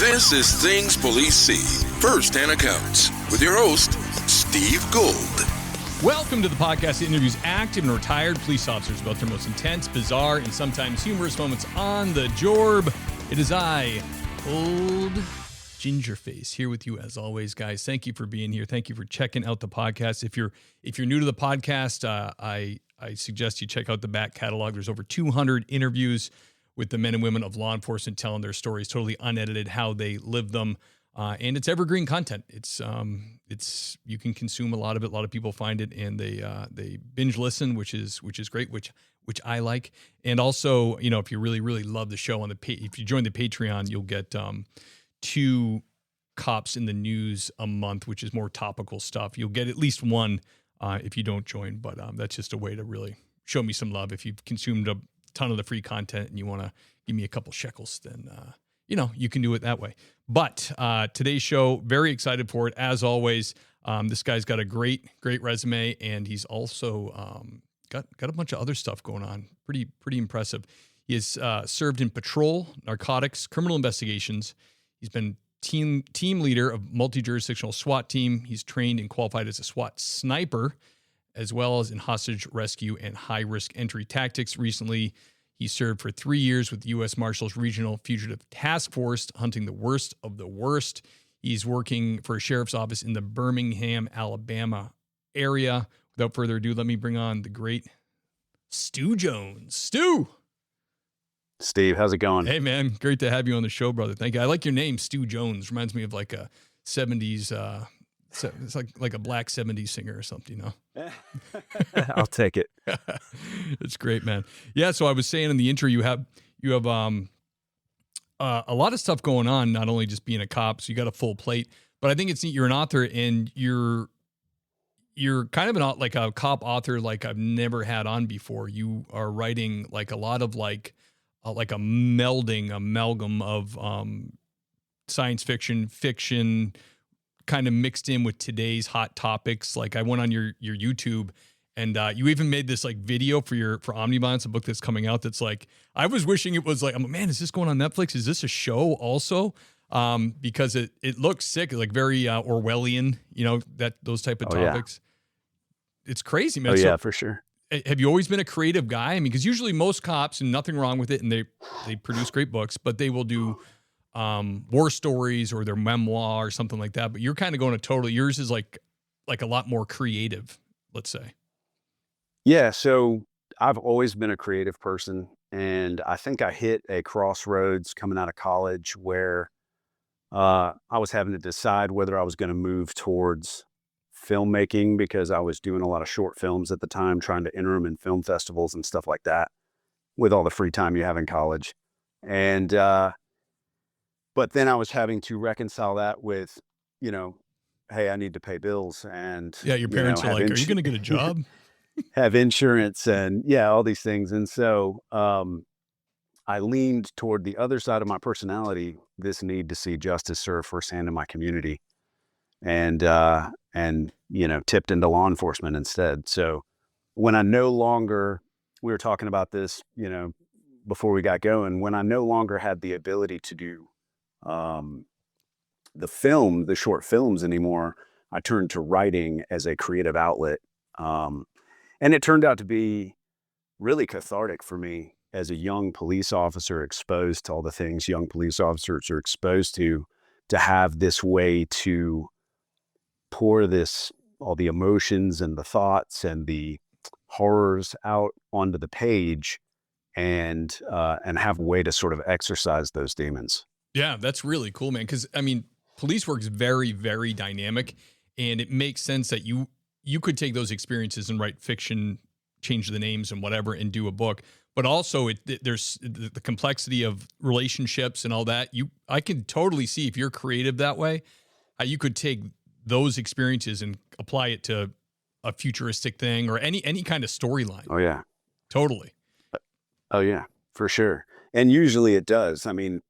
This is Things Police See, First-Hand Accounts, with your host, Steve Gold. Welcome to the podcast that interviews active and retired police officers about their most intense, bizarre, and sometimes humorous moments on the job. It is I, Old Gingerface, here with you as always, guys. Thank you for being here. Thank you for checking out the podcast. If you're new to the podcast, I suggest you check out the back catalog. There's over 200 interviews with the men and women of law enforcement telling their stories, totally unedited, how they live them. And it's evergreen content. It's you can consume a lot of it. A lot of people find it and they binge listen, which is great, which I like. And also, if you really, really love the show if you join the Patreon, you'll get 2 cops in the news a month, which is more topical stuff. You'll get at least one if you don't join, but that's just a way to really show me some love. If you've consumed a ton of the free content and you want to give me a couple shekels, then you can do it that way. But today's show, very excited for it as always. This guy's got a great resume, and he's also got a bunch of other stuff going on. Pretty impressive. He has served in patrol, narcotics, criminal investigations. He's been team leader of multi-jurisdictional SWAT team. He's trained and qualified as a SWAT sniper, as well as in hostage rescue and high-risk entry tactics. Recently, he served for 3 years with the U.S. Marshal's Regional Fugitive Task Force, hunting the worst of the worst. He's working for a sheriff's office in the Birmingham, Alabama area. Without further ado, let me bring on the great Stu Jones. Stu! Steve, how's it going? Hey, man. Great to have you on the show, brother. Thank you. I like your name, Stu Jones. Reminds me of like a 70s... it's like a black 70s singer or something, I'll take it. It's great, man. Yeah, so I was saying in the intro, you have a lot of stuff going on, not only just being a cop, so you got a full plate, but I think it's neat. You're an author, and you're kind of like a cop author like I've never had on before. You are writing like a lot of like a amalgam of science fiction, kind of mixed in with today's hot topics. Like I went on your YouTube, and you even made this like video for Omnibus, a book that's coming out. That's like, I was wishing it was like, I'm like, man, is this going on Netflix? Is this a show also? Because it looks sick, like very Orwellian, those type of topics. Yeah. It's crazy, man. Oh yeah, for sure. Have you always been a creative guy? I mean, because usually most cops, and nothing wrong with it, and they produce great books, but they will do war stories or their memoir or something like that. But you're kind of going yours is like a lot more creative, let's say. Yeah. So I've always been a creative person, and I think I hit a crossroads coming out of college where I was having to decide whether I was going to move towards filmmaking, because I was doing a lot of short films at the time, trying to enter them in film festivals and stuff like that with all the free time you have in college. And, but then I was having to reconcile that with, hey, I need to pay bills, and yeah, your parents are like, are you going to get a job? Have insurance, and all these things. And so I leaned toward the other side of my personality, this need to see justice served firsthand in my community, and tipped into law enforcement instead. So when I no longer, we were talking about this, before we got going, when I no longer had the ability to do the short films anymore, I turned to writing as a creative outlet. And it turned out to be really cathartic for me as a young police officer, exposed to all the things young police officers are exposed to have this way to pour all the emotions and the thoughts and the horrors out onto the page, and have a way to sort of exercise those demons. Yeah, that's really cool, man. Because I mean, police work is very, very dynamic, and it makes sense that you could take those experiences and write fiction, change the names and whatever, and do a book. But also, there's the complexity of relationships and all that. I can totally see, if you're creative that way, how you could take those experiences and apply it to a futuristic thing or any kind of storyline. Oh yeah, totally. Oh yeah, for sure. And usually it does. I mean,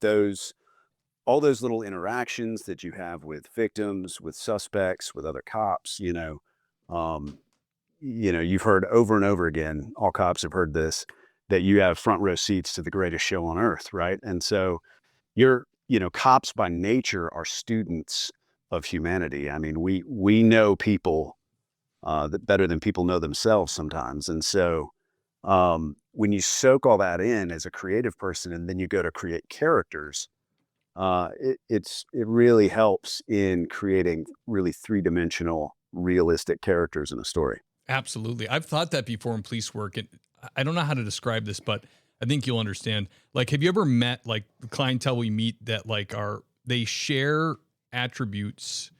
all those little interactions that you have with victims, with suspects, with other cops, you've heard over and over again, all cops have heard this, that you have front row seats to the greatest show on earth, right? And so you're cops by nature are students of humanity. I mean, we know people that better than people know themselves sometimes. And so when you soak all that in as a creative person, and then you go to create characters, it really helps in creating really three-dimensional, realistic characters in a story. Absolutely. I've thought that before in police work, and I don't know how to describe this, but I think you'll understand. Like, have you ever met like the clientele we meet that like they share attributes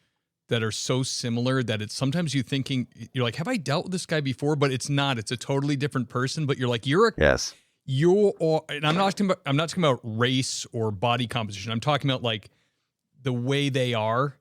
that are so similar that it's sometimes you're like, have I dealt with this guy before? But it's not. It's a totally different person. But you're like, Yes. and I'm not talking about race or body composition. I'm talking about like the way they are.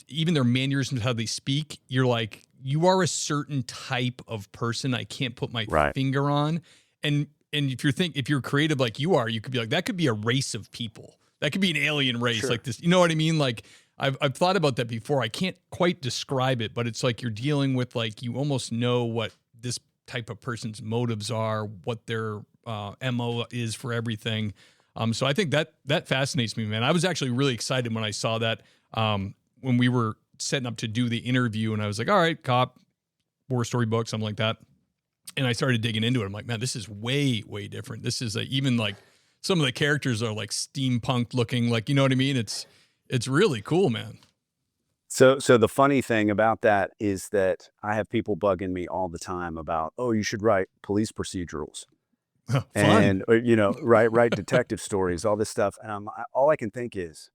Even their mannerisms, how they speak. You're like, you are a certain type of person I can't put my finger on. And if you're creative like you are, you could be like, that could be a race of people. That could be an alien race like this. You know what I mean? Like I've thought about that before. I can't quite describe it, but it's like you're dealing with like, you almost know what this type of person's motives are, what their MO is for everything. So I think that fascinates me, man. I was actually really excited when I saw that when we were setting up to do the interview, and I was like, all right, cop, war story book, something like that. And I started digging into it. I'm like, man, this is way, way different. This is even like some of the characters are like steampunk looking, like, you know what I mean? It's really cool, man. So the funny thing about that is that I have people bugging me all the time about, oh, you should write police procedurals. And, write detective stories, all this stuff. And all I can think is,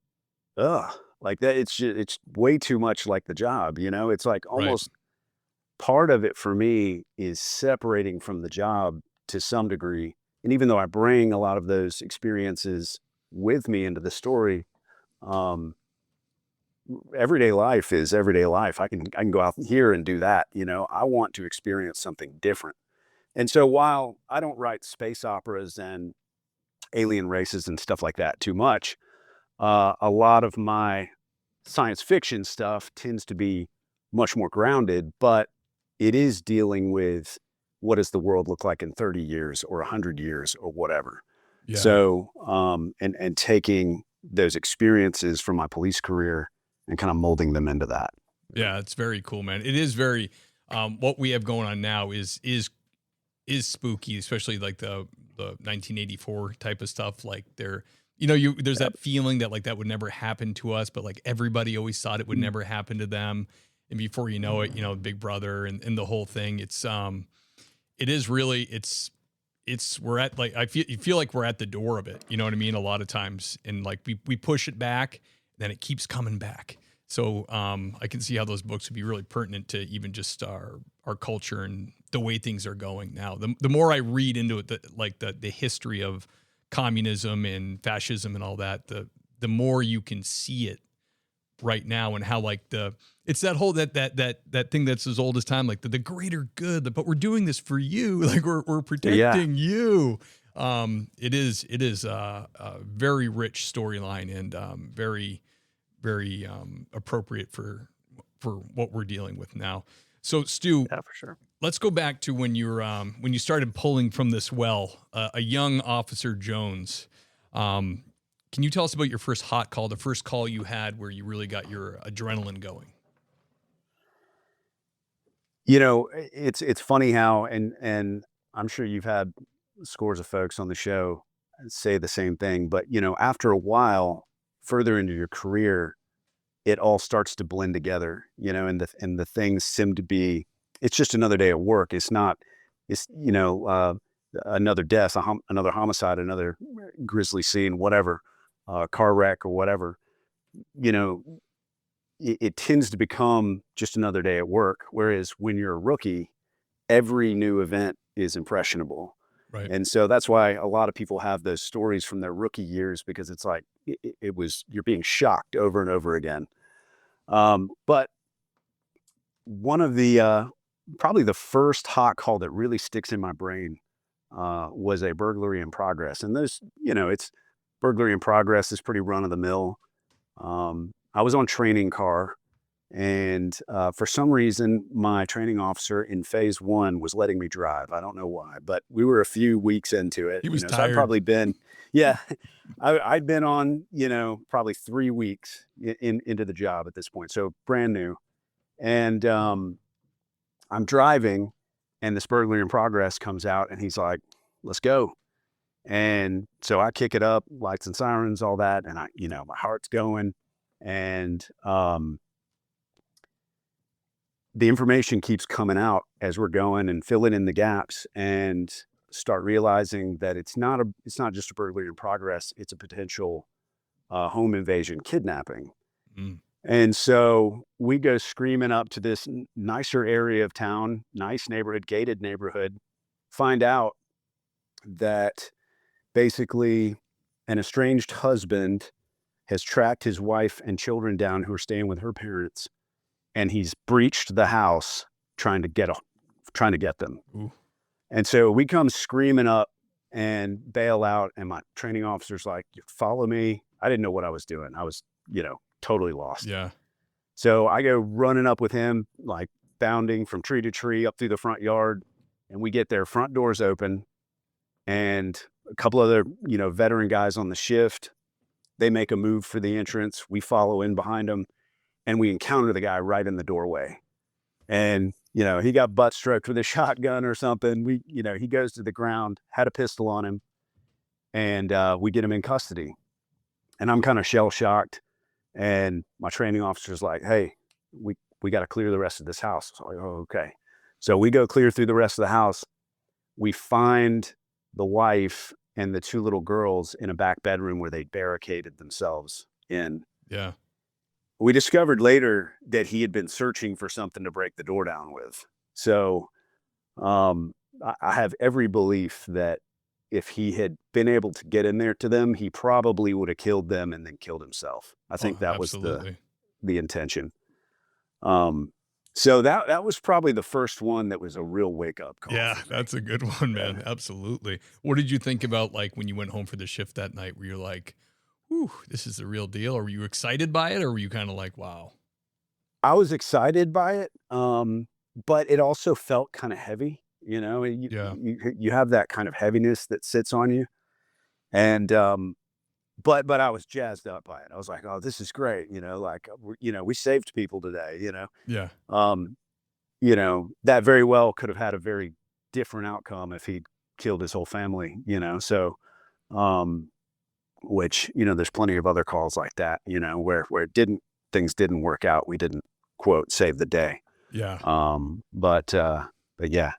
ugh, like that. It's way too much like the job. It's like almost part of it for me is separating from the job to some degree. And even though I bring a lot of those experiences with me into the story, everyday life is everyday life. I can go out here and do that. I want to experience something different. And so while I don't write space operas and alien races and stuff like that too much, a lot of my science fiction stuff tends to be much more grounded, but it is dealing with what does the world look like in 30 years or 100 years or whatever. Yeah. So, and taking those experiences from my police career and kind of molding them into that. Yeah, it's very cool, man. It is very, what we have going on now is spooky, especially like the 1984 type of stuff. Like there's that feeling that like that would never happen to us, but like everybody always thought it would never happen to them. And before you know it, Big Brother and the whole thing, it is really, we're at like, you feel like we're at the door of it. You know what I mean? A lot of times. And like we push it back, then it keeps coming back. So I can see how those books would be really pertinent to even just our culture and the way things are going now. The more I read into it, the history of communism and fascism and all that, the more you can see it right now, and how like it's that whole that thing that's as old as time, like the greater good, but we're doing this for you, like we're protecting you. It is a very rich storyline and very, very appropriate for what we're dealing with now. So Stu, Yeah, for sure. Let's go back to when you started pulling from this well, a young Officer Jones. Can you tell us about your first hot call, the first call you had where you really got your adrenaline going? It's funny how, and I'm sure you've had scores of folks on the show say the same thing, but after a while, further into your career, it all starts to blend together, and the things seem to be, it's just another day at work. It's not, another death, another homicide, another grisly scene, whatever, car wreck or whatever, it tends to become just another day at work. Whereas when you're a rookie, every new event is impressionable. Right. And so that's why a lot of people have those stories from their rookie years, because it's like, you're being shocked over and over again. But one of the, probably the first hot call that really sticks in my brain, was a burglary in progress. And those, it's burglary in progress is pretty run of the mill. I was on training car And for some reason, my training officer in phase 1 was letting me drive. I don't know why, but we were a few weeks into it. He was So I'd tired. probably been, yeah, I'd been on, probably 3 weeks into the job at this point. So brand new. And I'm driving, and this burglary in progress comes out, and he's like, let's go. And so I kick it up, lights and sirens, all that. And my heart's going. And the information keeps coming out as we're going and filling in the gaps, and start realizing that it's not just a burglary in progress. It's a potential home invasion, kidnapping. Mm. And so we go screaming up to this nicer area of town, nice neighborhood, gated neighborhood, find out that basically an estranged husband has tracked his wife and children down who are staying with her parents, and he's breached the house trying to get them. Ooh. And so we come screaming up and bail out, and my training officer's like, follow me. I didn't know what I was doing. I was, totally lost. Yeah. So I go running up with him, like bounding from tree to tree up through the front yard, and we get there, front doors open, and a couple other, veteran guys on the shift. They make a move for the entrance. We follow in behind them, and we encounter the guy right in the doorway. And, he got butt stroked with a shotgun or something. He goes to the ground, had a pistol on him, and we get him in custody. And I'm kind of shell shocked. And my training officer's like, hey, we got to clear the rest of this house. So I'm like, oh, okay. So we go clear through the rest of the house. We find the wife and the 2 little girls in a back bedroom where they barricaded themselves in. Yeah. We discovered later that he had been searching for something to break the door down with. So I have every belief that if he had been able to get in there to them, he probably would have killed them and then killed himself. I think that absolutely. was the intention. So that was probably the first one that was a real wake-up call. Yeah, that's a good one, man. Yeah. Absolutely. What did you think about, like, when you went home for the shift that night? Were you like, whew, this is the real deal? Or were you excited by it? Or were you kind of like, wow? I was excited by it, but it also felt kind of heavy. You have that kind of heaviness that sits on you. And but I was jazzed up by it. I was like, oh, this is great. We saved people today, Yeah. That very well could have had a very different outcome if he'd killed his whole family, so which, there's plenty of other calls like that, where things didn't work out. We didn't, quote, save the day. Yeah. But yeah.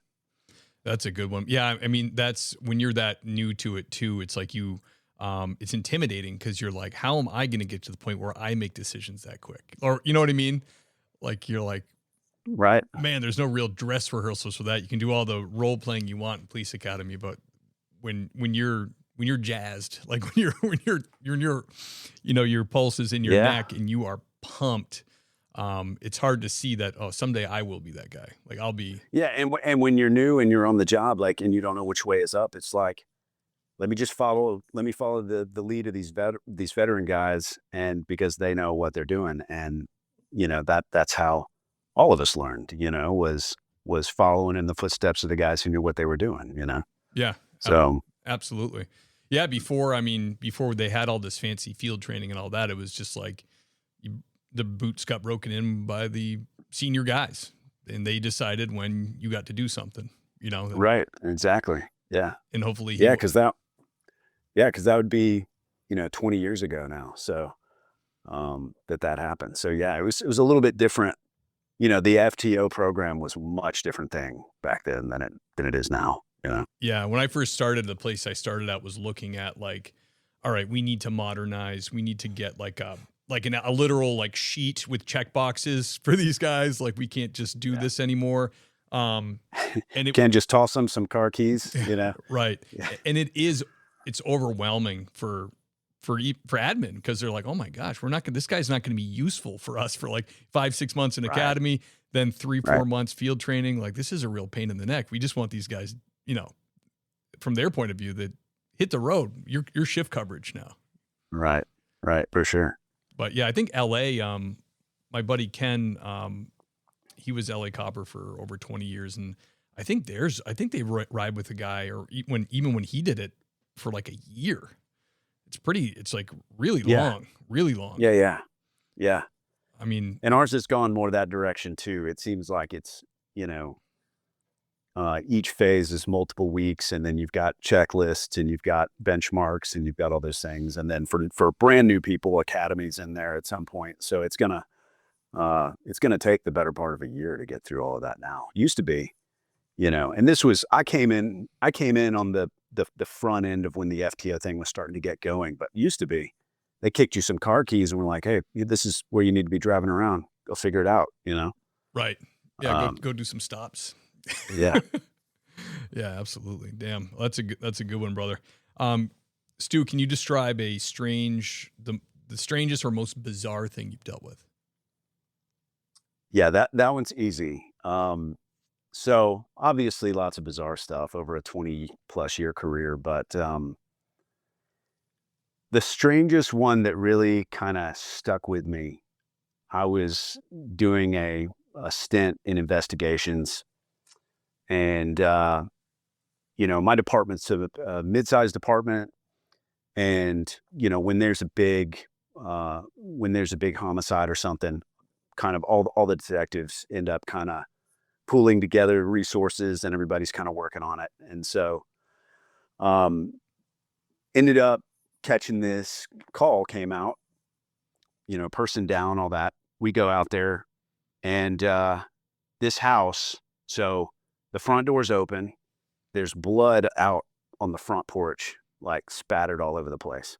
That's a good one. Yeah. I mean, that's when you're that new to it too. It's like it's intimidating because you're like, how am I going to get to the point where I make decisions that quick? Or, you know what I mean? Like, you're like, right, man, there's no real dress rehearsals for that. You can do all the role playing you want in police academy, but when you're jazzed, like when you're your pulse is in your neck and you are pumped, it's hard to see that, oh, someday I will be that guy. Like I'll be. Yeah. And when you're new and you're on the job, like, and you don't know which way is up, it's like, let me follow the lead of these veteran guys, and because they know what they're doing. And, that's how all of us learned, was following in the footsteps of the guys who knew what they were doing, Yeah. So absolutely. Yeah. Before they had all this fancy field training and all that, it was just like the boots got broken in by the senior guys, and they decided when you got to do something, Right. Exactly. Yeah. And hopefully, because that would be, 20 years ago now. So, that happened. So yeah, it was a little bit different. The FTO program was a much different thing back then than it is now. Yeah. When I first started, the place I started at was looking at like, all right, we need to modernize. We need to get like a literal like sheet with check boxes for these guys. Like we can't just do this anymore. And it can't just toss them some car keys, Right. Yeah. And it's overwhelming for admin, because they're like, oh my gosh, this guy's not going to be useful for us for like 5-6 months in academy, then 3-4 months field training. Like this is a real pain in the neck. We just want these guys, from their point of view, that hit the road. Your shift coverage now. Right. For sure. But yeah, I think LA, my buddy Ken, he was LA copper for over 20 years. And I think they ride with a guy even when he did it for like a year. It's like really long, really long. Yeah. I mean, And ours has gone more that direction too. It seems like it's, each phase is multiple weeks, and then you've got checklists and you've got benchmarks and you've got all those things. And then for brand new people, academies in there at some point. So it's gonna take the better part of a year to get through all of that now. Used to be, and this was, I came in on the front end of when the FTO thing was starting to get going, but used to be, they kicked you some car keys and were like, hey, this is where you need to be driving around. Go figure it out, Right. Yeah. Go do some stops. Yeah. Yeah, absolutely. Damn. That's a good one, brother. Stu, can you describe the strangest or most bizarre thing you've dealt with? Yeah, that one's easy. So obviously lots of bizarre stuff over a 20 plus year career, but the strangest one that really kind of stuck with me, I was doing a stint in investigations, and my department's a mid-sized department, and when there's a big homicide or something, kind of all the detectives end up kind of pooling together resources, and everybody's kind of working on it. And so ended up catching this call, came out, person down, all that. We go out there, and this house, so the front door's open, there's blood out on the front porch, like spattered all over the place.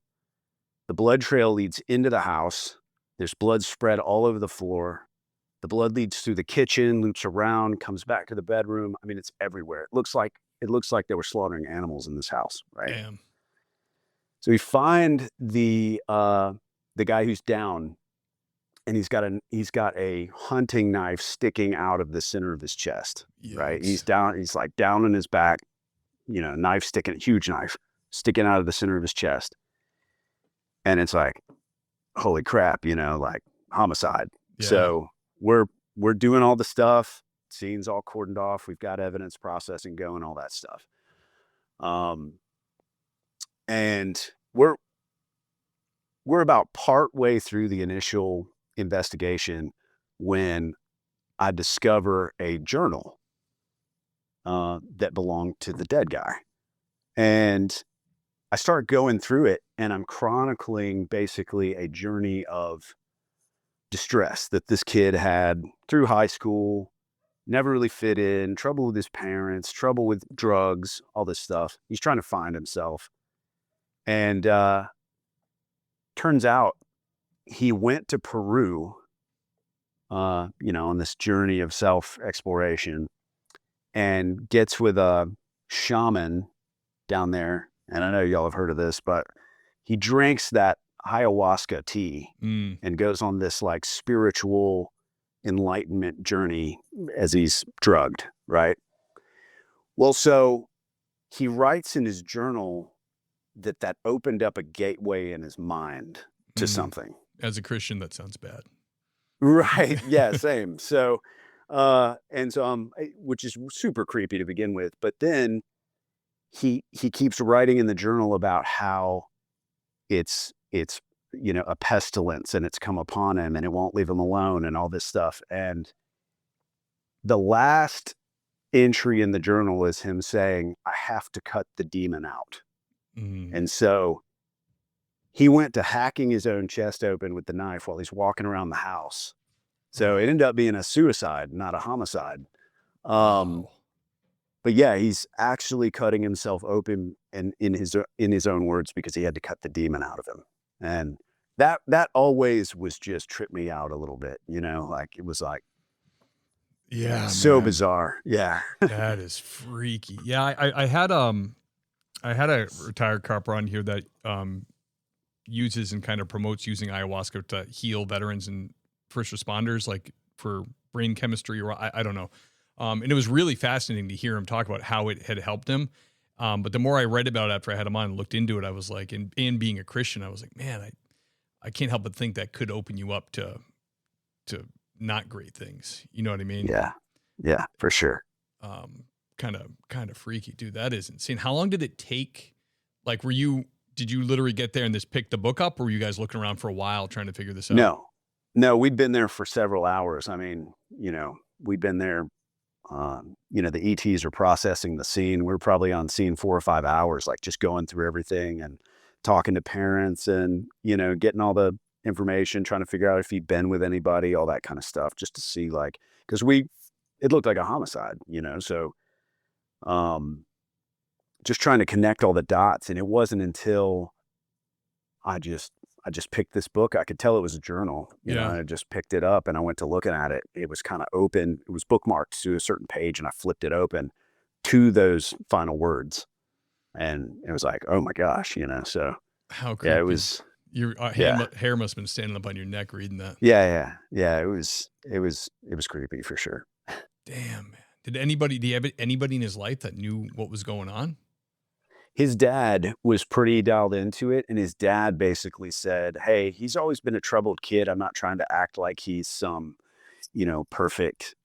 The blood trail leads into the house. There's blood spread all over the floor. The blood leads through the kitchen, loops around, comes back to the bedroom. I mean, it's everywhere. It looks like they were slaughtering animals in this house, right? Damn. So we find the guy who's down, and he's got a hunting knife sticking out of the center of his chest. Yikes. Right? He's down. He's like down on his back, knife sticking, huge knife sticking out of the center of his chest. And it's like, holy crap, like homicide. Yeah. So we're doing all the stuff. Scene's all cordoned off. We've got evidence processing going, all that stuff. And we're about part way through the initial investigation when I discover a journal that belonged to the dead guy. And I start going through it, and I'm chronicling basically a journey of distress that this kid had through high school, never really fit in, trouble with his parents, trouble with drugs, all this stuff. He's trying to find himself. And turns out he went to Peru, on this journey of self-exploration, and gets with a shaman down there. And I know y'all have heard of this, but he drinks that ayahuasca tea and goes on this like spiritual enlightenment journey as he's drugged, right? Well, so he writes in his journal that opened up a gateway in his mind to something. As a Christian, that sounds bad. Right. Yeah, same. So, which is super creepy to begin with, but then he keeps writing in the journal about how it's a pestilence, and it's come upon him, and it won't leave him alone, and all this stuff. And the last entry in the journal is him saying, I have to cut the demon out. And so he went to hacking his own chest open with the knife while he's walking around the house. So it ended up being a suicide, not a homicide. Wow. But yeah, he's actually cutting himself open in his own words, because he had to cut the demon out of him. And that always was just tripped me out a little bit, like it was like, yeah, so man. bizarre. Yeah. That is freaky. Yeah. I had a retired copper on here that uses and kind of promotes using ayahuasca to heal veterans and first responders, like for brain chemistry, or I don't know. And it was really fascinating to hear him talk about how it had helped him. But the more I read about it after I had him on and looked into it, I was like, and being a Christian, I was like, man, I can't help but think that could open you up to to not great things. You know what I mean? Yeah. Yeah, for sure. Kind of freaky, dude. That is insane. How long did it take? Like, did you literally get there and just pick the book up, or were you guys looking around for a while trying to figure this out? No, we'd been there for several hours. I mean, we'd been there, the ETs are processing the scene. We're probably on scene 4 or 5 hours, like just going through everything and talking to parents and, getting all the information, trying to figure out if he'd been with anybody, all that kind of stuff, just to see because it looked like a homicide, so, just trying to connect all the dots. And it wasn't until I just picked this book. I could tell it was a journal, and I just picked it up and I went to looking at it. It was kind of open. It was bookmarked to a certain page, and I flipped it open to those final words. And it was like, oh my gosh, so how creepy. Yeah, it was, your hair must have been standing up on your neck reading that. Yeah. It was creepy for sure. Damn, man. Do you have anybody in his life that knew what was going on? His dad was pretty dialed into it, and his dad basically said, hey, he's always been a troubled kid. I'm not trying to act like he's some, perfect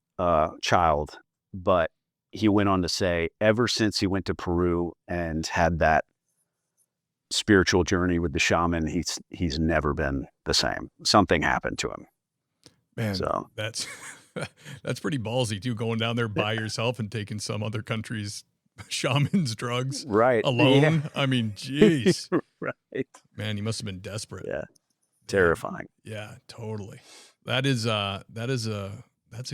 child. But he went on to say, ever since he went to Peru and had that spiritual journey with the shaman, he's never been the same. Something happened to him. Man, so that's pretty ballsy too, going down there by yourself and taking some other country's shaman's drugs alone. Yeah. I mean, geez. Right. Man, you must have been desperate. Yeah. Terrifying. Yeah, totally. That's a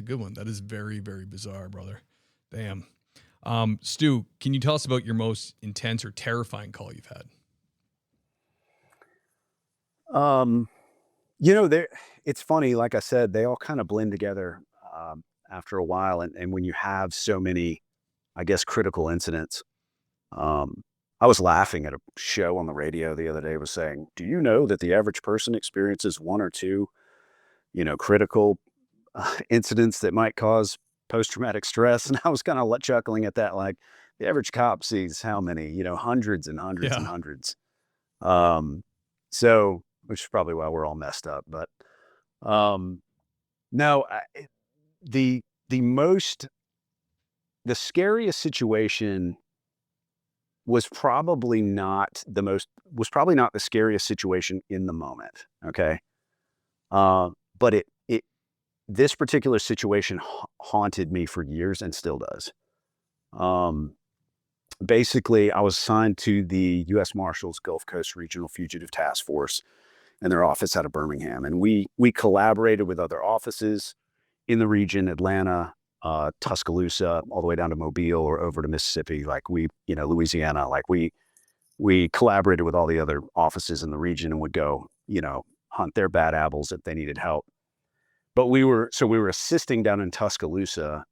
good one. That is very, very bizarre, brother. Damn. Stu, can you tell us about your most intense or terrifying call you've had? It's funny, like I said, they all kind of blend together after a while. And when you have so many, I guess, critical incidents. I was laughing at a show on the radio the other day, was saying, do you know that the average person experiences 1 or 2, critical incidents that might cause post-traumatic stress? And I was kind of chuckling at that, like the average cop sees how many, hundreds and hundreds and hundreds. So, which is probably why we're all messed up. But no, the scariest situation was probably not the scariest situation in the moment. Okay. But this particular situation haunted me for years and still does. Basically, I was assigned to the U.S. Marshal's Gulf Coast Regional Fugitive Task Force and their office out of Birmingham. And we collaborated with other offices in the region, Atlanta, Tuscaloosa, all the way down to Mobile or over to Mississippi, Louisiana. We collaborated with all the other offices in the region and would go, hunt their bad apples if they needed help. But we were assisting down in Tuscaloosa,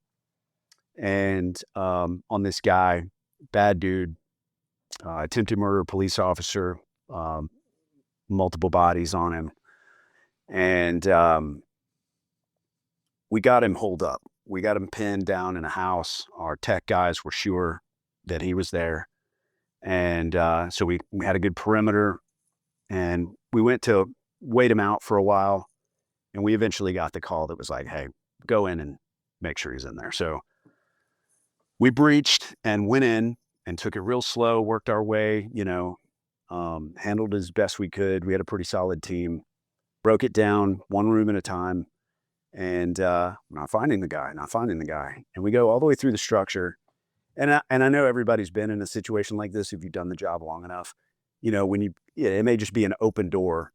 and on this guy, bad dude, attempted murder, police officer, multiple bodies on him. And we got him holed up. We got him pinned down in a house. Our tech guys were sure that he was there. And so we had a good perimeter, and we went to wait him out for a while. And we eventually got the call that was like, hey, go in and make sure he's in there. So we breached and went in and took it real slow, worked our way, handled as best we could. We had a pretty solid team, broke it down one room at a time, and not finding the guy. And we go all the way through the structure. And I know everybody's been in a situation like this if you've done the job long enough. It may just be an open door,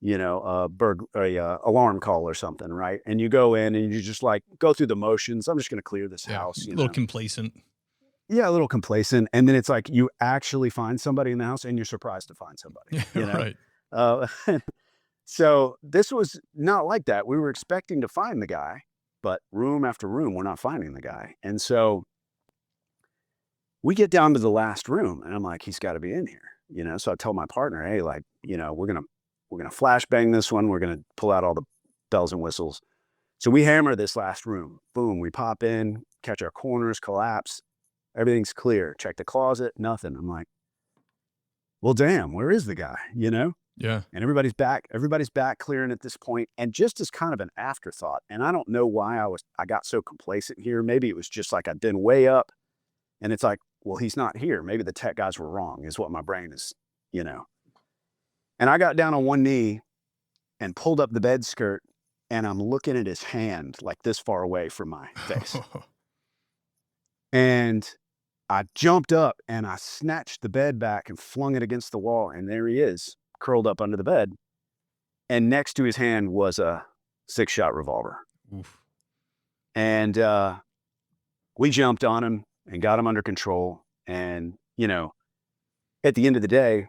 alarm call or something, right? And you go in and you just go through the motions. I'm just going to clear this house. A little complacent. Yeah, a little complacent. And then it's like you actually find somebody in the house and you're surprised to find somebody. Right. So this was not like that. We were expecting to find the guy, but room after room, we're not finding the guy. And so we get down to the last room and I'm like, he's got to be in here, So I tell my partner, hey, we're going to flashbang this one. We're going to pull out all the bells and whistles. So we hammer this last room. Boom, we pop in, catch our corners, collapse. Everything's clear. Check the closet, nothing. I'm like, well, damn, where is the guy? Yeah. And everybody's back clearing at this point, and just as kind of an afterthought, and I don't know why I got so complacent here. Maybe it was just like I'd been way up, and it's like, well, he's not here. Maybe the tech guys were wrong, is what my brain is, you know. And I got down on one knee and pulled up the bed skirt, and I'm looking at his hand like this far away from my face. And I jumped up and I snatched the bed back and flung it against the wall, and there he is, curled up under the bed. And next to his hand was a 6-shot revolver. Oof. And we jumped on him and got him under control. And, you know, at the end of the day,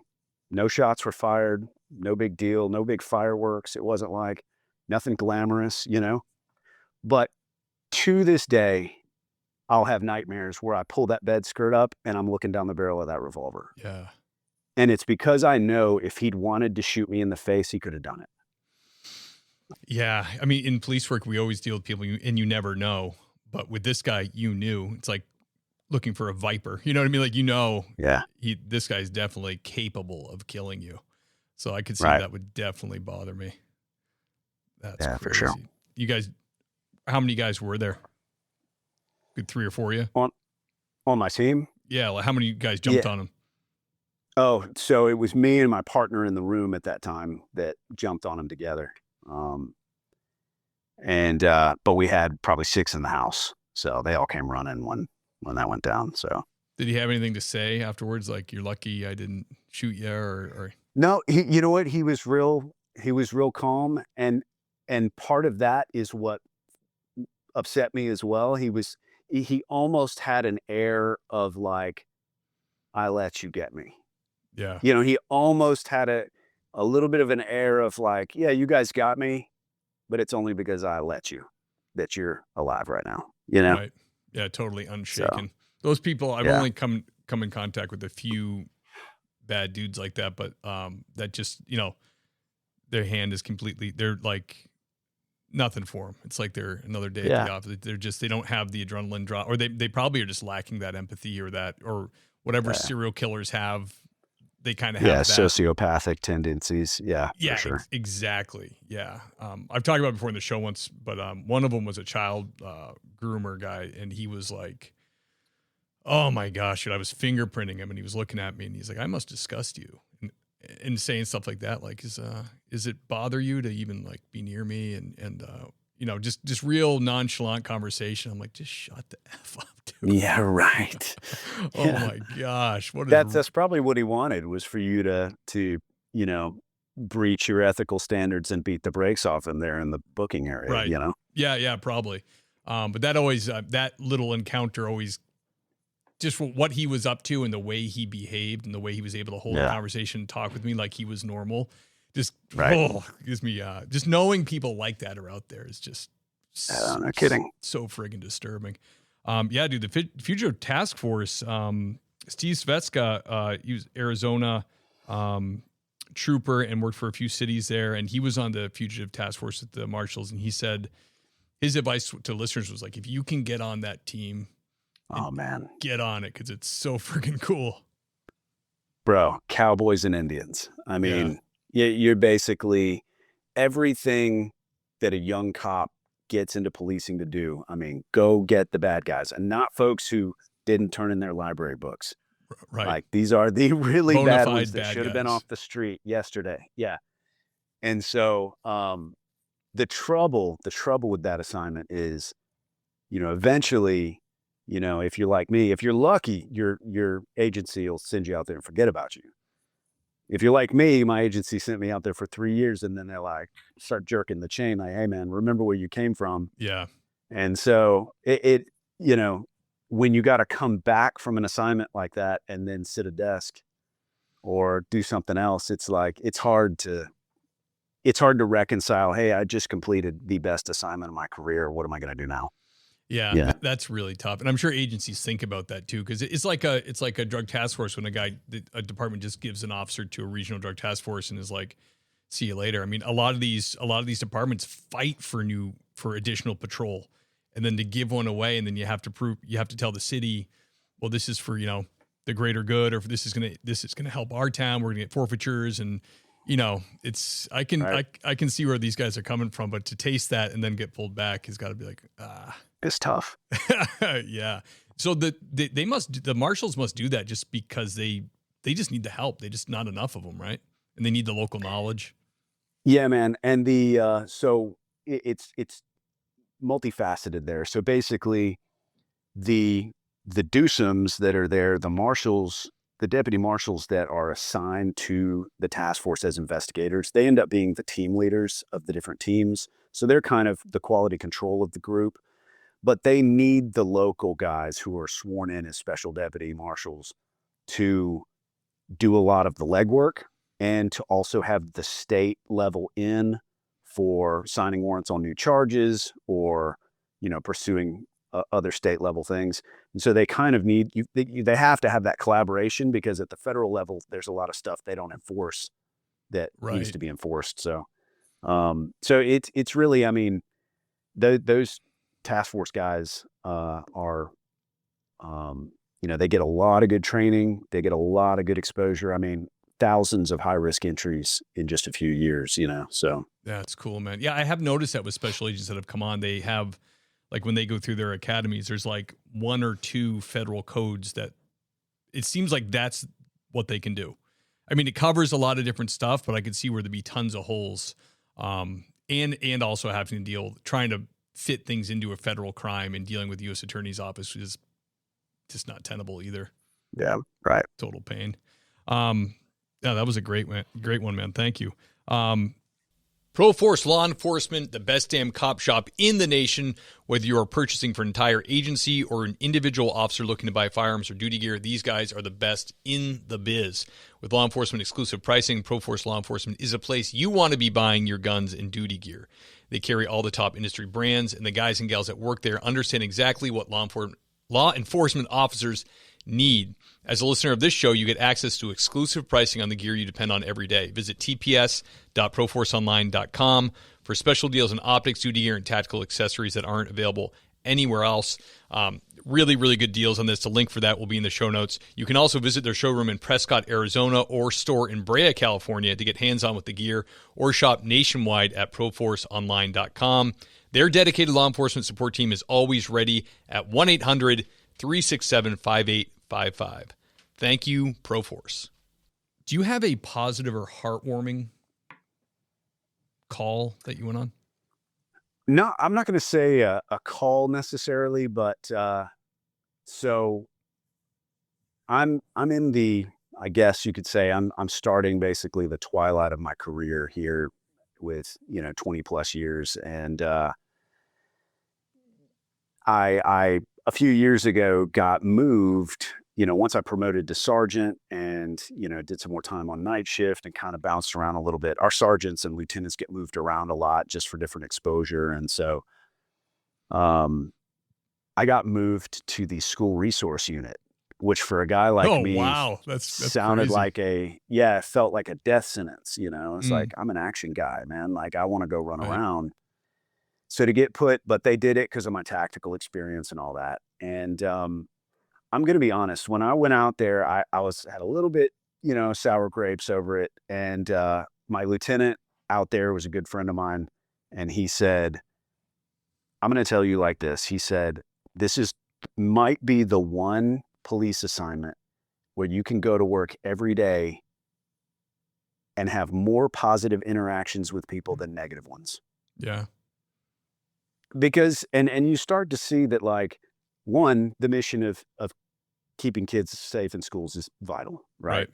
no shots were fired, no big deal, no big fireworks. It wasn't like nothing glamorous, you know. But to this day, I'll have nightmares where I pull that bed skirt up and I'm looking down the barrel of that revolver. Yeah. And it's because I know if he'd wanted to shoot me in the face, he could have done it. Yeah. I mean, in police work, we always deal with people and you never know. But with this guy, you knew. It's like looking for a viper. You know what I mean? Like, you know, yeah, this guy's definitely capable of killing you. So I could see right. that would definitely bother me. That's yeah, crazy. for sure. You guys, how many guys were there? Good 3 or 4 of you? On my team? Yeah, like how many guys jumped on him? Oh, so it was me and my partner in the room at that time that jumped on him together. But we had probably 6 in the house. So they all came running when that went down. So did he have anything to say afterwards? Like, you're lucky I didn't shoot you or? No, you know what? He was real calm. And part of that is what upset me as well. He almost had an air of like, I let you get me. Yeah. You know, he almost had a little bit of an air of like, yeah, you guys got me, but it's only because I let you that you're alive right now, you know? Right. Yeah, totally unshaken. So, those people, I've only come in contact with a few bad dudes like that, but that just, you know, their hand is completely, they're like nothing for them. It's like they're another day at the office. They're just, they don't have the adrenaline drop, or they probably are just lacking that empathy or that, or whatever serial killers have. They kind of have that. Sociopathic tendencies. Yeah, yeah, for sure. Exactly. Yeah. I've talked about it before in the show once, but one of them was a child groomer guy, and he was like, oh my gosh, dude, I was fingerprinting him, and he was looking at me, and he's like, I must disgust you. And saying stuff like that, like, is it bother you to even like be near me? And you know, just real nonchalant conversation. I'm like, just shut the F up, dude. Yeah, right. Oh my gosh. That's probably what he wanted, was for you to, you know, breach your ethical standards and beat the brakes off him there in the booking area, right. You know? Yeah, probably. But that always, that little encounter always, just what he was up to and the way he behaved and the way he was able to hold a conversation and talk with me like he was normal, just gives me, just knowing people like that are out there is just no kidding. So friggin' disturbing. Yeah, dude, the Fugitive Task Force, Steve Svetska, he was Arizona trooper and worked for a few cities there. And he was on the Fugitive Task Force at the Marshals. And he said his advice to listeners was like, if you can get on that team, oh man, get on it, because it's so freaking cool. Bro, cowboys and Indians. I mean, you're basically everything that a young cop gets into policing to do. I mean, go get the bad guys, and not folks who didn't turn in their library books. Right. Like, these are the really bad ones that should have been off the street yesterday. Yeah. And so the trouble with that assignment is, you know, eventually, you know, if you're like me, if you're lucky, your agency will send you out there and forget about you. If you're like me, my agency sent me out there for 3 years, and then they're like, start jerking the chain, like, hey man, remember where you came from. Yeah. And so it you know, when you got to come back from an assignment like that and then sit a desk or do something else, it's like, it's hard to reconcile. Hey, I just completed the best assignment of my career. What am I going to do now? Yeah, that's really tough. And I'm sure agencies think about that too, because it's like a drug task force when a department just gives an officer to a regional drug task force and is like, see you later. I mean, a lot of these departments fight for additional patrol, and then to give one away, and then you have to tell the city, well, this is for, you know, the greater good, or this is gonna help our town. We're gonna get forfeitures, and I can Right. I can see where these guys are coming from, but to taste that and then get pulled back has got to be like, It's tough. yeah. So the marshals must do that just because they just need the help. They just not enough of them, right? And they need the local knowledge. Yeah, man. And so it's multifaceted there. So basically, the deucems that are there, the marshals, the deputy marshals that are assigned to the task force as investigators, they end up being the team leaders of the different teams. So they're kind of the quality control of the group, but they need the local guys who are sworn in as special deputy marshals to do a lot of the legwork and to also have the state level in for signing warrants on new charges or, pursuing other state level things. And so they kind of need they have to have that collaboration because at the federal level, there's a lot of stuff they don't enforce that needs Right. to be enforced. So, it's really, I mean, those task force guys are, they get a lot of good training. They get a lot of good exposure. I mean, thousands of high risk entries in just a few years, so. That's cool, man. Yeah, I have noticed that with special agents that have come on, they have, like when they go through their academies, there's like 1 or 2 federal codes that it seems like that's what they can do. I mean, it covers a lot of different stuff, but I could see where there'd be tons of holes. And also having to trying to fit things into a federal crime and dealing with the U.S. Attorney's Office is just not tenable either. Yeah, right. Total pain. Yeah, that was a great one, man. Thank you. ProForce Law Enforcement, the best damn cop shop in the nation. Whether you are purchasing for an entire agency or an individual officer looking to buy firearms or duty gear, these guys are the best in the biz. With law enforcement exclusive pricing, ProForce Law Enforcement is a place you want to be buying your guns and duty gear. They carry all the top industry brands, and the guys and gals that work there understand exactly what law enforcement officers need. As a listener of this show, you get access to exclusive pricing on the gear you depend on every day. Visit tps.proforceonline.com for special deals on optics, duty gear, and tactical accessories that aren't available anywhere else. Really, really good deals on this. The link for that will be in the show notes. You can also visit their showroom in Prescott, Arizona, or store in Brea, California to get hands-on with the gear, or shop nationwide at proforceonline.com. Their dedicated law enforcement support team is always ready at 1-800-367-5855. Thank you, ProForce. Do you have a positive or heartwarming call that you went on? No, I'm not going to say a call necessarily, but so I'm in the, I guess you could say I'm starting basically the twilight of my career here with 20 plus years, and I a few years ago got moved. Once I promoted to sergeant and, did some more time on night shift and kind of bounced around a little bit. Our sergeants and lieutenants get moved around a lot just for different exposure. And so I got moved to the school resource unit, which for a guy like me, wow. That's sounded crazy. it felt like a death sentence. It's like, I'm an action guy, man. Like I want to go run Right. around. So to get put, but they did it because of my tactical experience and all that. And, I'm going to be honest. When I went out there, I had a little bit, sour grapes over it. And my lieutenant out there was a good friend of mine. And he said, I'm going to tell you like this. He said, might be the one police assignment where you can go to work every day and have more positive interactions with people than negative ones. Yeah. Because, and you start to see that, like, one, the mission of keeping kids safe in schools is vital, right?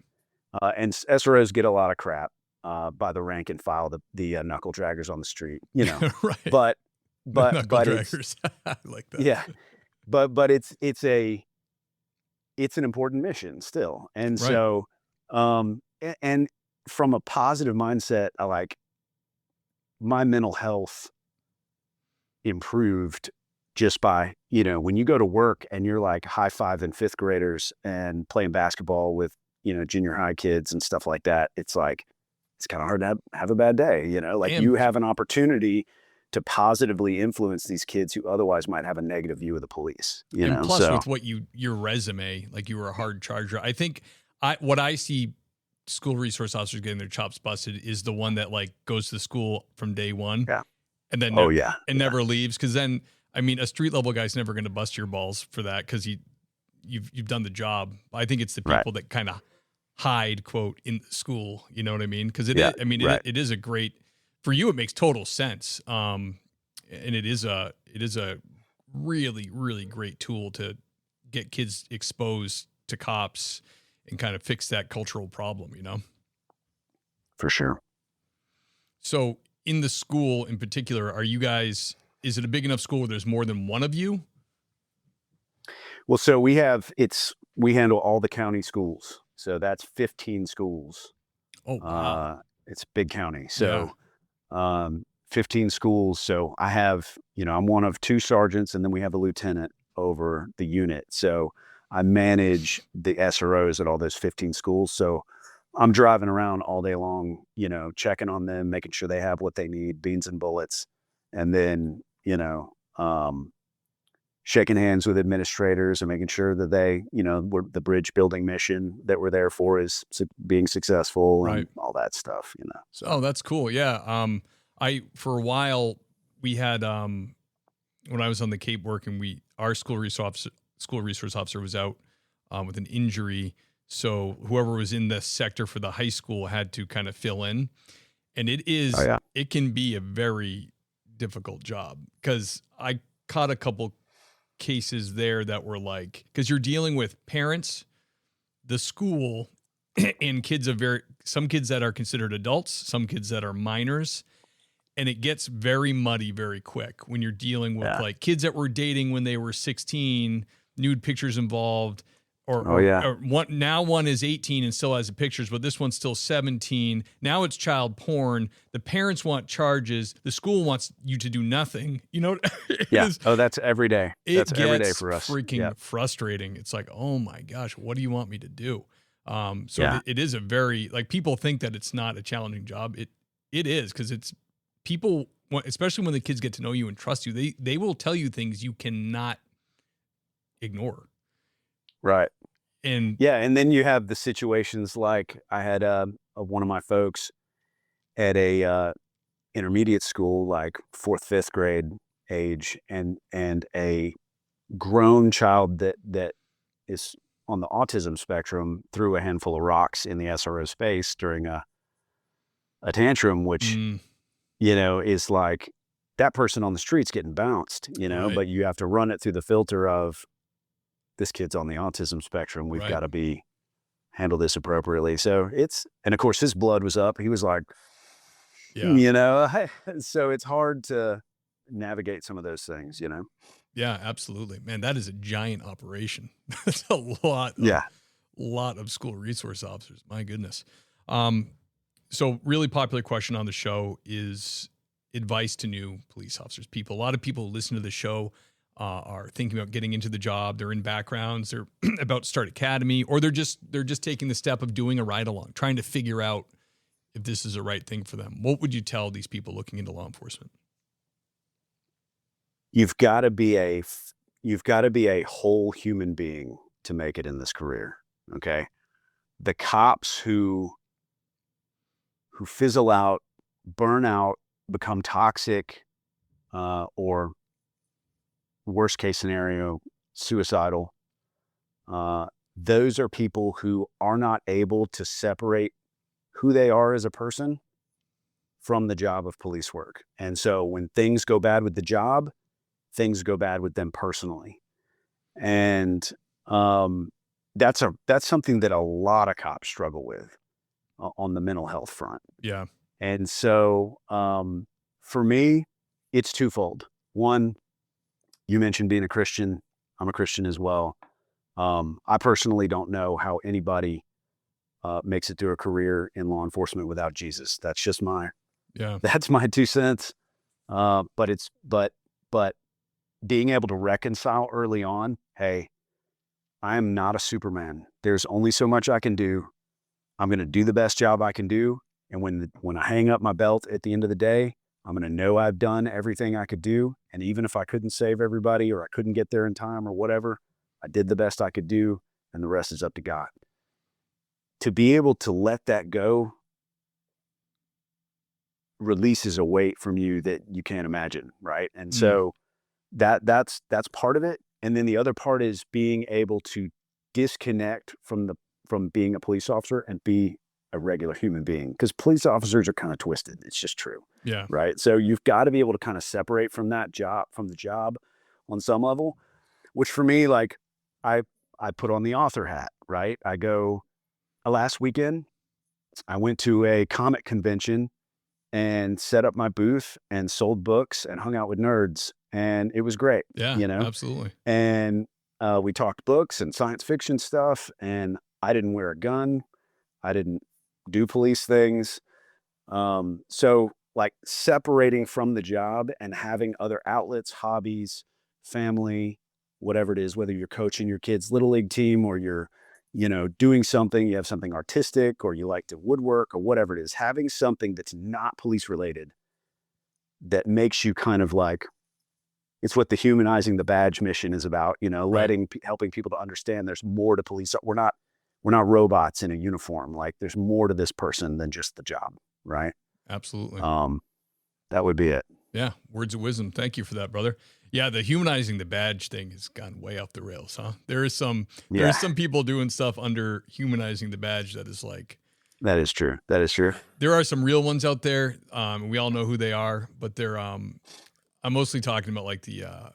And SROs get a lot of crap by the rank and file, the knuckle draggers on the street, Right. But Knuckle it's, draggers. I like that. yeah, but it's an important mission still, and Right. so and from a positive mindset, I like my mental health improved just by, when you go to work and you're like high-fiving fifth graders and playing basketball with, junior high kids and stuff like that. It's like, it's kind of hard to have a bad day, like And- you have an opportunity to positively influence these kids who otherwise might have a negative view of the police, And plus so. with your resume, like you were a hard charger. I think what I see school resource officers getting their chops busted is the one that like goes to school from day one. Yeah. And then never leaves. Cause then, I mean, a street level guy's never going to bust your balls for that. Cause you've done the job. I think it's the people that kind of hide, quote, in the school. You know what I mean? Cause it is a great, for you, it makes total sense. And it is a really, really great tool to get kids exposed to cops and kind of fix that cultural problem, you know? For sure. So in the school in particular, is it a big enough school where there's more than one of you? Well, so we handle all the county schools. So that's 15 schools. Oh, wow. It's a big county. So, 15 schools. So I have, I'm one of 2 sergeants, and then we have a lieutenant over the unit. So I manage the SROs at all those 15 schools. So I'm driving around all day long, checking on them, making sure they have what they need, beans and bullets. And then, shaking hands with administrators and making sure that they, the bridge building mission that we're there for is being successful and all that stuff, So, oh, that's cool. Yeah. For a while we had, when I was on the Cape working, our school resource officer was out with an injury. So whoever was in the sector for the high school had to kind of fill in. And it can be a very difficult job, because I caught a couple cases there that were like, because you're dealing with parents, the school, and some kids that are considered adults, some kids that are minors. And it gets very muddy very quick when you're dealing with like kids that were dating when they were 16, nude pictures involved, one is 18 and still has the pictures, but this one's still 17. Now it's child porn. The parents want charges. The school wants you to do nothing. That's every day. That's every day for us. Freaking frustrating. It's like, oh my gosh, what do you want me to do? It is a very, like, people think that it's not a challenging job. It is, because it's people, especially when the kids get to know you and trust you, they will tell you things you cannot ignore. Right. And then you have the situations like I had one of my folks at a intermediate school, like 4th, 5th grade age, and a grown child that is on the autism spectrum threw a handful of rocks in the SRO space during a tantrum, which is like, that person on the street's getting bounced, but you have to run it through the filter of, this kid's on the autism spectrum. We've got to handle this appropriately. So and of course his blood was up. He was like, so it's hard to navigate some of those things, Yeah, absolutely, man. That is a giant operation. That's a lot of school resource officers. My goodness. So really popular question on the show is advice to new police officers. A lot of people who listen to the show are thinking about getting into the job. They're in backgrounds. They're about to start academy, or they're just taking the step of doing a ride along, trying to figure out if this is the right thing for them. What would you tell these people looking into law enforcement? You've got to be a whole human being to make it in this career. Okay. The cops who fizzle out, burn out, become toxic, or worst case scenario, suicidal. Those are people who are not able to separate who they are as a person from the job of police work. And so when things go bad with the job, things go bad with them personally. And that's something that a lot of cops struggle with on the mental health front. Yeah. And so for me, it's twofold. One, you mentioned being a Christian. I'm a Christian as well. I personally don't know how anybody makes it through a career in law enforcement without Jesus. That's just that's my 2 cents. But being able to reconcile early on, hey, I am not a Superman. There's only so much I can do. I'm going to do the best job I can do. And when I hang up my belt at the end of the day, I'm going to know I've done everything I could do. And even if I couldn't save everybody, or I couldn't get there in time or whatever, I did the best I could do, and the rest is up to God. to be able to let that go releases a weight from you that you can't imagine, right? And so that's part of it. And then the other part is being able to disconnect from being a police officer and be a regular human being, because police officers are kind of twisted. It's just true. Yeah. Right. So you've got to be able to kind of separate from the job on some level, which for me, like I put on the author hat, right? Last weekend, I went to a comic convention and set up my booth and sold books and hung out with nerds. And it was great. Yeah, You know, absolutely. and we talked books and science fiction stuff. And I didn't wear a gun. I didn't do police things. So like separating from the job and having other outlets, hobbies, family, whatever it is, whether you're coaching your kids' little league team or you're, doing something, you have something artistic or you like to woodwork or whatever it is, having something that's not police related that makes you kind of like, it's what the humanizing the badge mission is about, Right. helping people to understand there's more to police. We're not robots in a uniform. Like there's more to this person than just the job. Right. Absolutely. That would be it. Yeah. Words of wisdom. Thank you for that, brother. Yeah. The humanizing the badge thing has gone way off the rails, huh? There is some people doing stuff under humanizing the badge that is like, that is true. There are some real ones out there. We all know who they are, but they're, I'm mostly talking about like the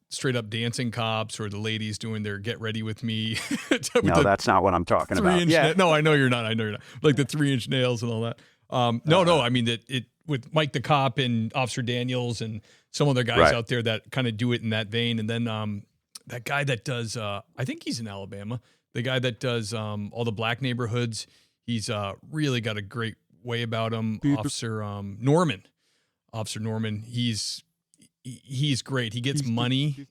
straight up dancing cops or the ladies doing their get ready with me. No, that's not what I'm talking about. Yeah. No, I know you're not. Like the 3-inch nails and all that. No. I mean that it with Mike the Cop and Officer Daniels and some other guys out there that kind of do it in that vein. And then that guy that does, I think he's in Alabama. The guy that does all the black neighborhoods. He's really got a great way about him. Officer Norman. He's great. He gets money.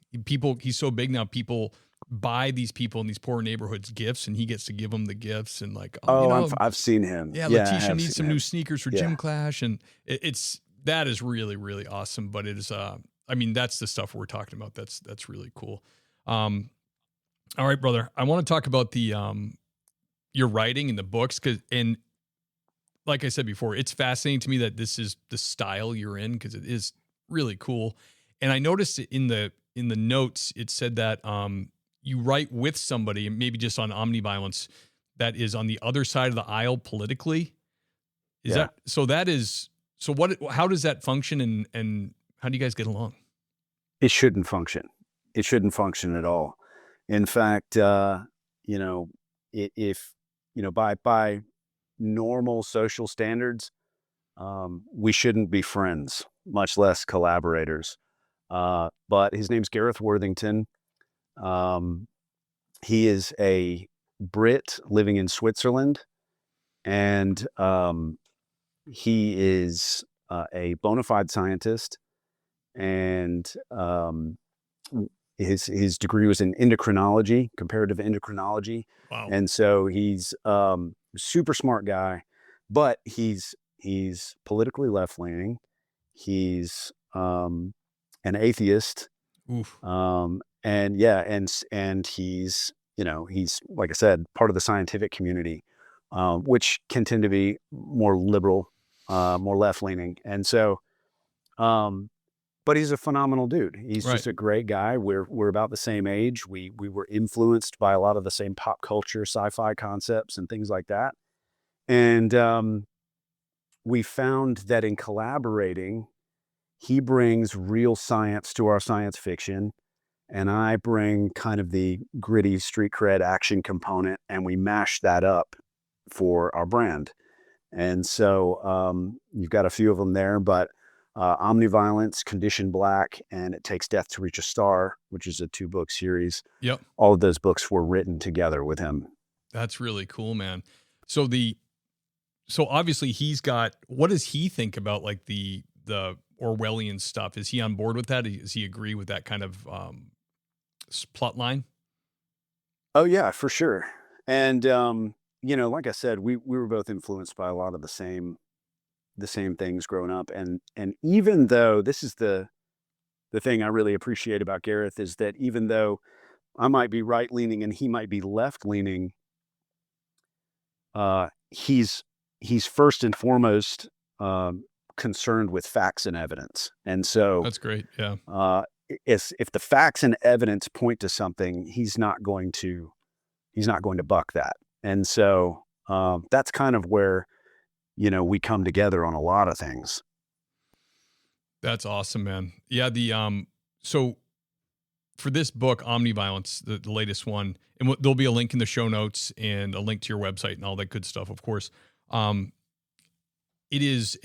He's so big now. People buy these people in these poor neighborhoods gifts, and he gets to give them the gifts. And like, I've seen him. Yeah, Letitia needs some new sneakers for Gym Clash, and that is really, really awesome. But it is, I mean, that's the stuff we're talking about. That's really cool. All right, brother. I want to talk about the your writing and the books, and like I said before, it's fascinating to me that this is the style you're in because it is really cool. And I noticed in the notes it said that you write with somebody, maybe just on omniviolence, that is on the other side of the aisle politically. How does that function and how do you guys get along? It shouldn't function. It shouldn't function at all. In fact, if by normal social standards, we shouldn't be friends, much less collaborators. But his name's Gareth Worthington. He is a Brit living in Switzerland, and he is a bona fide scientist, and his degree was in endocrinology, comparative endocrinology. Wow. And so he's super smart guy, but he's politically left leaning. He's an atheist. Oof. And he's he's, like I said, part of the scientific community, which can tend to be more liberal, more left leaning. And so but he's a phenomenal dude. He's just a great guy. We're about the same age. We were influenced by a lot of the same pop culture, sci-fi concepts and things like that. And we found that in collaborating, he brings real science to our science fiction, and I bring kind of the gritty street cred action component, and we mash that up for our brand. And so you've got a few of them there, but Omniviolence, Condition Black, and It Takes Death to Reach a Star, which is a 2-book series. Yep. All of those books were written together with him. That's really cool, man. So obviously he's got, what does he think about like the Orwellian stuff? Is he on board with that? Does he agree with that kind of plot line? Oh yeah, for sure. And like I said, we were both influenced by a lot of the same things growing up. And even though this is the thing I really appreciate about Gareth is that even though I might be right leaning and he might be left leaning, he's first and foremost concerned with facts and evidence. And so That's great. Yeah. if the facts and evidence point to something, he's not going to buck that. And so that's kind of where, we come together on a lot of things. That's awesome, man. Yeah. So for this book, Omniviolence, the latest one, and there'll be a link in the show notes and a link to your website and all that good stuff, of course. It is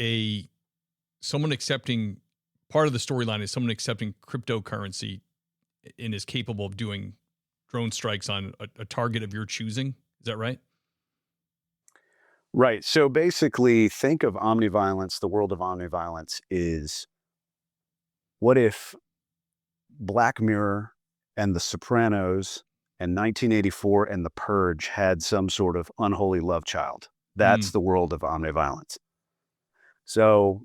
someone accepting, part of the storyline is someone accepting cryptocurrency and is capable of doing drone strikes on a target of your choosing. Is that right? Right. So basically, think of omniviolence. The world of omniviolence is, what if Black Mirror and The Sopranos and 1984 and The Purge had some sort of unholy love child? That's the world of omniviolence. So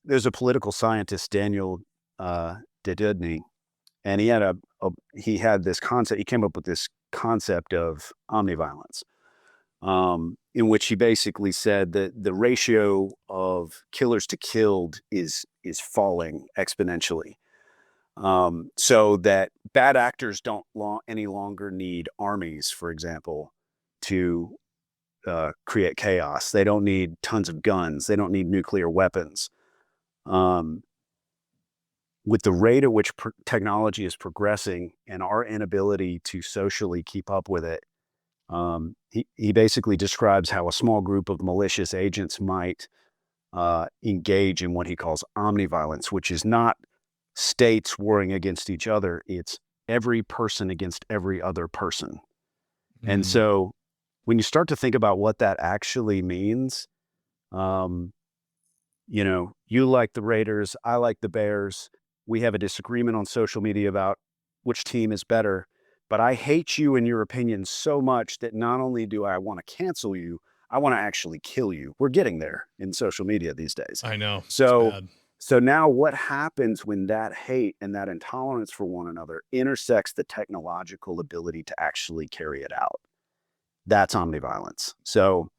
there's a political scientist, Daniel Dedudny, and he had this concept. He came up with this concept of omniviolence, in which he basically said that the ratio of killers to killed is falling exponentially. So that bad actors don't any longer need armies, for example, to create chaos. They don't need tons of guns. They don't need nuclear weapons. With the rate at which technology is progressing and our inability to socially keep up with it, he basically describes how a small group of malicious agents might engage in what he calls omniviolence, which is not states warring against each other. It's every person against every other person. And so when you start to think about what that actually means, you like the Raiders, I like the Bears. We have a disagreement on social media about which team is better, but I hate you and your opinion so much that not only do I want to cancel you, I want to actually kill you. We're getting there in social media these days. I know. So now what happens when that hate and that intolerance for one another intersects the technological ability to actually carry it out? That's omniviolence. So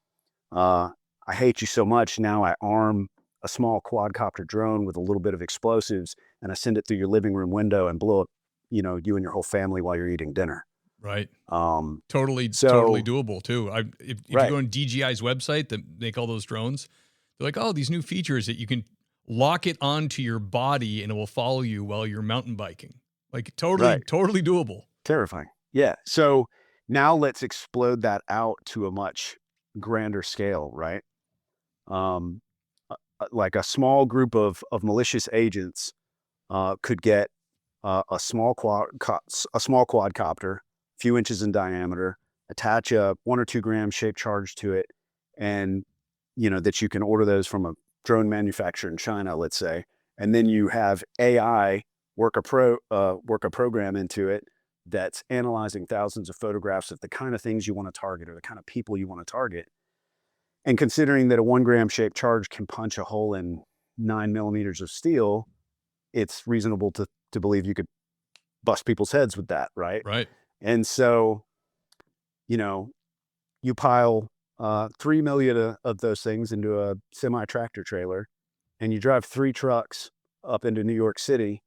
I hate you so much, now I arm a small quadcopter drone with a little bit of explosives and I send it through your living room window and blow up, you and your whole family while you're eating dinner. Right. Totally doable too. If you go on DJI's website that make all those drones, they're like, oh, these new features that you can lock it onto your body and it will follow you while you're mountain biking. Like totally doable. Terrifying. Yeah. So now let's explode that out to a much grander scale, right? Like a small group of malicious agents could get a small quadcopter, a few inches in diameter, attach a 1 or 2 gram shaped charge to it, and that you can order those from a drone manufacturer in China, let's say, and then you have AI work a program into it that's analyzing thousands of photographs of the kind of things you want to target or the kind of people you want to target. And considering that a 1 gram shaped charge can punch a hole in 9 millimeters of steel, it's reasonable to believe you could bust people's heads with that, right? Right. And so, you pile 3 million of those things into a semi-tractor trailer, and you drive 3 trucks up into New York City,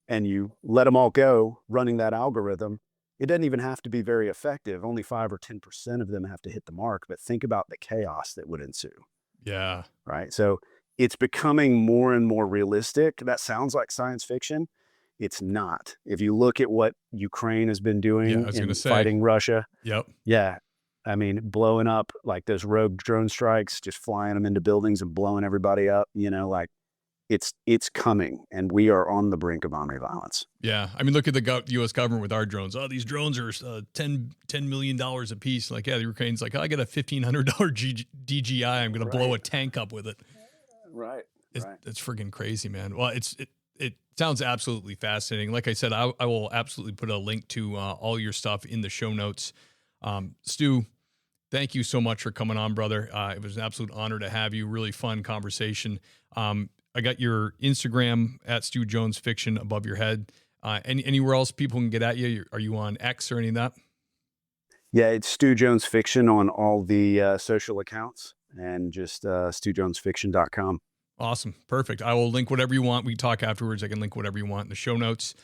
and you let them all go running that algorithm. It doesn't even have to be very effective. Only 5 or 10% of them have to hit the mark, but think about the chaos that would ensue. Yeah. Right. So it's becoming more and more realistic. That sounds like science fiction. It's not. If you look at what Ukraine has been doing in fighting Russia. Yep. Yeah. I mean, blowing up like those rogue drone strikes, just flying them into buildings and blowing everybody up, like it's coming, and we are on the brink of omniviolence. Yeah. I mean, look at the U.S. government with our drones. Oh, these drones are $10 million a piece. Like, yeah, the Ukraine's like, oh, I got a $1,500 DJI. I'm going to blow a tank up with it. Right. It's freaking crazy, man. Well, it sounds absolutely fascinating. Like I said, I will absolutely put a link to all your stuff in the show notes. Stu, thank you so much for coming on, brother. It was an absolute honor to have you. Really fun conversation. I got your Instagram at Stu Jones Fiction above your head. Anywhere else people can get at you? Are you on X or any of that? Yeah, it's Stu Jones Fiction on all the social accounts, and just StuJonesFiction.com. Awesome. Perfect. I will link whatever you want. We can talk afterwards. I can link whatever you want in the show notes.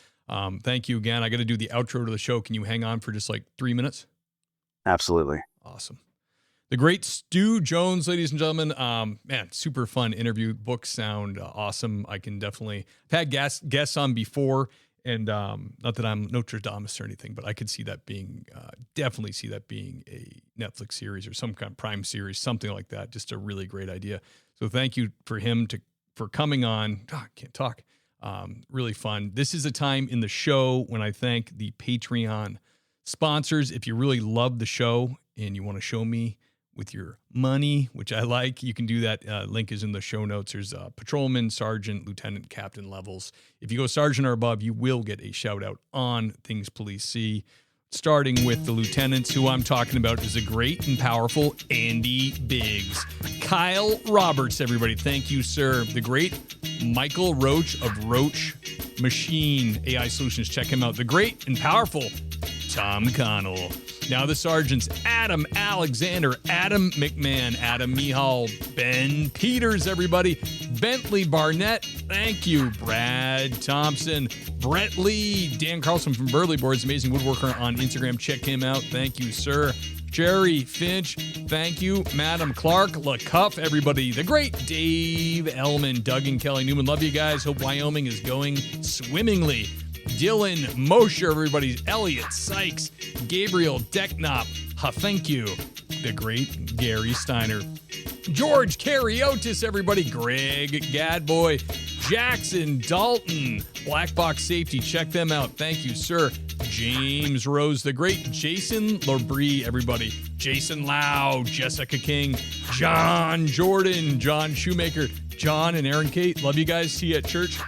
Thank you again. I got to do the outro to the show. Can you hang on for just like 3 minutes? Absolutely. Awesome. The great Stu Jones, ladies and gentlemen. Man, super fun interview. Books sound awesome. I can definitely, I've had guests on before, and not that I'm Nostradamus or anything, but I could see that being, definitely see that being a Netflix series or some kind of Prime series, something like that. Just a really great idea. So thank you for coming on. Oh, I can't talk. Really fun. This is a time in the show when I thank the Patreon sponsors. If you really love the show and you want to show me with your money, which I like, you can do that. Link is in the show notes. There's patrolman, sergeant, lieutenant, captain levels. If you go sergeant or above, you will get a shout out on Things Police See. Starting with the lieutenants, who I'm talking about is a great and powerful Andy Biggs. Kyle Roberts, everybody. Thank you, sir. The great Michael Roach of Roach Machine AI Solutions. Check him out. The great and powerful Tom Connell. Now the sergeants, Adam Alexander, Adam McMahon, Adam Mihal, Ben Peters, everybody. Bentley Barnett, thank you. Brad Thompson, Brett Lee, Dan Carlson from Burley Boards, amazing woodworker on Instagram. Check him out. Thank you, sir. Jerry Finch, thank you. Madam Clark, LaCuff, everybody. The great Dave Ellman, Doug and Kelly Newman. Love you guys. Hope Wyoming is going swimmingly. Dylan Mosher, everybody. Elliot Sykes, Gabriel Decknop, thank you. The great Gary Steiner. George Cariotis, everybody. Greg Gadboy, Jackson Dalton, Black Box Safety. Check them out. Thank you, sir. James Rose, the great Jason Labrie, everybody. Jason Lau, Jessica King, John Jordan, John Shoemaker, John and Aaron Kate. Love you guys. See you at church.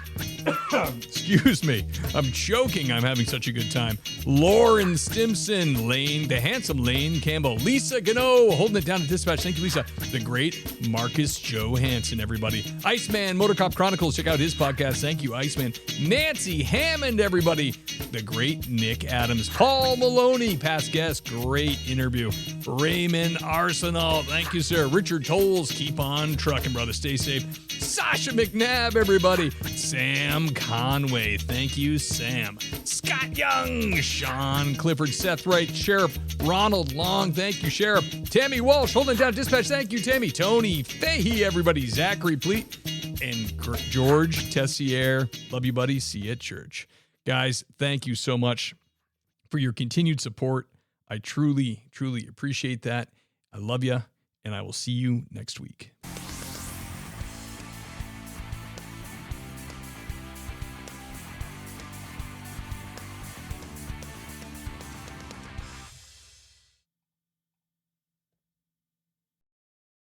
Excuse me. I'm choking. I'm having such a good time. Lauren Stimson, Lane, the handsome Lane Campbell, Lisa Gano, holding it down at dispatch. Thank you, Lisa. The great Marcus Johansson, everybody. Iceman, Motorcop Chronicles. Check out his podcast. Thank you, Iceman. Nancy Hammond, everybody. The great Nick Adams. Paul Maloney, past guest. Great interview. Raymond Arsenal. Thank you, sir. Richard Tolles. Keep on trucking, brother. Stay safe. Sasha McNabb, everybody. Sam Conway. Thank you, Sam. Scott Young. Sean Clifford. Seth Wright. Sheriff Ronald Long. Thank you, Sheriff. Tammy Walsh. Holding down dispatch. Thank you, Tammy. Tony Fahey, everybody. Zachary Pleat. And George Tessier. Love you, buddy. See you at church. Guys, thank you so much for your continued support. I truly, truly appreciate that. I love you, and I will see you next week.